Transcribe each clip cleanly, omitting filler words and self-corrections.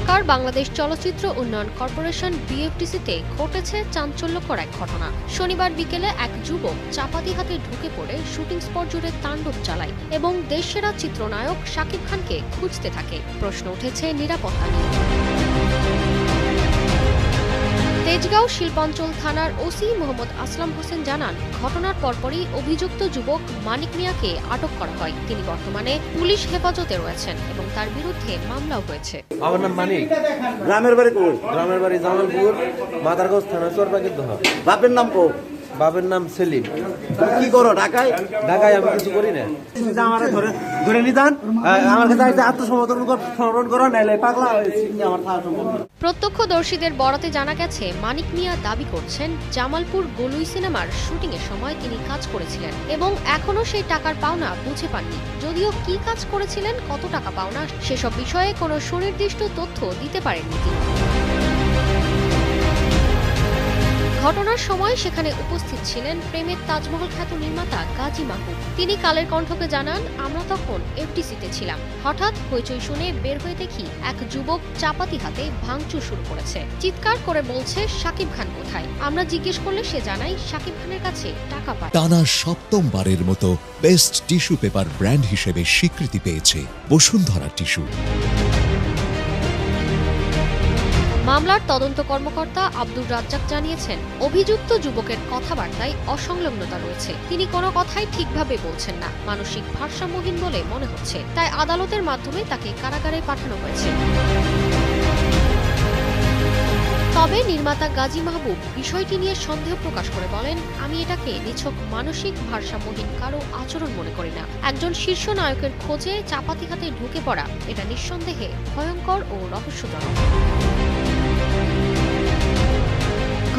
ঢাকার বাংলাদেশ চলচ্চিত্র উন্নয়ন কর্পোরেশন বিএফডিসিতে ঘটেছে চাঞ্চল্যকর এক ঘটনা। শনিবার বিকেলে এক যুবক চাপাতি হাতে ঢুকে পড়ে শুটিং স্পট জুড়ে তাণ্ডব চালায় এবং দেশসেরা চিত্রনায়ক শাকিব খানকে খুঁজতে থাকে। প্রশ্ন উঠেছে নিরাপত্তা নিয়ে। তেজগাঁও শিল্পাঞ্চল থানার ওসি মোহাম্মদ আসলাম হোসেন জানান, ঘটনার পরপরই অভিযুক্ত যুবক মানিক মিয়াকে আটক করা হয়। তিনি বর্তমানে পুলিশ হেফাজতে রয়েছেন এবং তার বিরুদ্ধে মামলাও হয়েছে। আমার নাম মানিক। গ্রামের বাড়ি কই? গ্রামের বাড়ি জামালপুর, মাদারগঞ্জ থানা, চরপাকির দোহা। বাপের নাম কো? বাপের নাম সেলিম। কি করো ঢাকায়? ঢাকায় আমি কিছু করি না। আমার ধরে নিদান আমার কাছে আত্মসমর্পণ করো, নাইলে পাগলা হয়েছে আমার থাকা সম্ভব। প্রত্যক্ষদর্শীদের বরাতে জানা গেছে, মানিক মিয়া দাবি করছেন জামালপুর গলুই সিনেমার শুটিং এর সময় তিনি কাজ করেছিলেন এবং এখনো সেই টাকার পাওনা বুঝে পাননি। যদিও কি কাজ করেছিলেন, কত টাকা পাওনা, সেসব বিষয়ে কোনো সুনির্দিষ্ট তথ্য দিতে পারেননি তিনি। ঘটনার সময় সেখানে উপস্থিত ছিলেন প্রেমের তাজমহল খ্যাত নির্মাতা গাজী মাহবুব। তিনি কালের কণ্ঠকে জানান, আমরা তখন এফডিসিতে ছিলাম। হঠাৎ হইচই শুনে বের হয়ে দেখি এক যুবক চাপাতি হাতে ভাঙচুর শুরু করেছে। চিৎকার করে বলছে, শাকিব খান কোথায়? আমরা জিজ্ঞেস করলে সে জানায় শাকিব খানের কাছে টাকা পায়। টানা সপ্তমবারের মতো বেস্ট টিস্যু পেপার ব্র্যান্ড হিসেবে স্বীকৃতি পেয়েছে বসুন্ধরা টিস্যু। মামলার তদন্ত কর্মকর্তা আব্দুর রাজ্জাক জানিয়েছেন, অভিযুক্ত যুবকের কথাবার্তায় অসংলগ্নতা রয়েছে। তিনি কোনো কথাই ঠিকভাবে বলছেন না, মানসিক ভারসাম্যহীন বলে মনে হচ্ছে। তাই আদালতের মাধ্যমে তাকে কারাগারে পাঠানো হয়েছে। তবে নির্মাতা গাজী মাহবুব বিষয়টি নিয়ে সন্দেহ প্রকাশ করে বলেন, আমি এটাকে নিছক মানসিক ভারসাম্যহীন কারো আচরণ মনে করি না। একজন শীর্ষ নায়কের খোঁজে চাপাতি হাতে ঢুকে পড়া, এটা নিঃসন্দেহে ভয়ঙ্কর ও রহস্যজনক।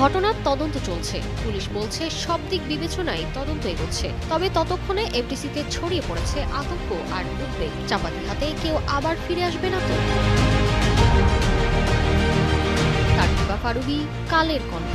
ঘটনার তদন্ত চলছে। পুলিশ বলছে সব দিক বিবেচনায় তদন্ত এগোচ্ছে। তবে ততক্ষণে এফডিসিতে ছড়িয়ে পড়েছে আতঙ্ক আর উদ্বেগ। চাপাতি হাতে কেউ আবার ফিরে আসবে না তো? তারকিবা ফারুবি, কালের কণ্ঠ।